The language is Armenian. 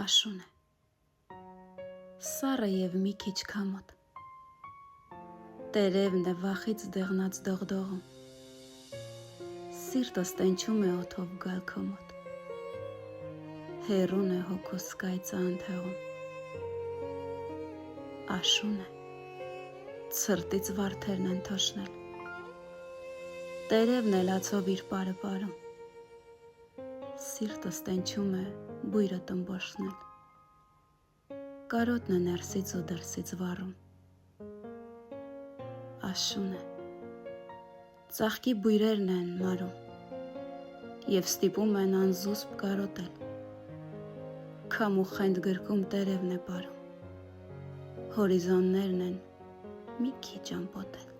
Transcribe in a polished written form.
Աշուն է, սառը և մի քիչ քամոտ, տերևն է վախից դեղնած դողդողում, սիրտս տենչում է օդով գալ քո մոտ, հեռուն է հոգուս կայծը անթեղում, աշուն է, ցրտից վարդերն են թոշնել, տերևն է լացով իր պարը պարում, սիրտս տենչում է բույրը տմբոշնել, կարոտն է ներսից ու դրսից վառում, աշուն է, ծաղկի բույրերն են մարում և ստիպում են անզուսպ կարոտել, քամ ու խենդ գրկում տերևն է պարում, հորիզոններն են մի քիչ ամպոտել։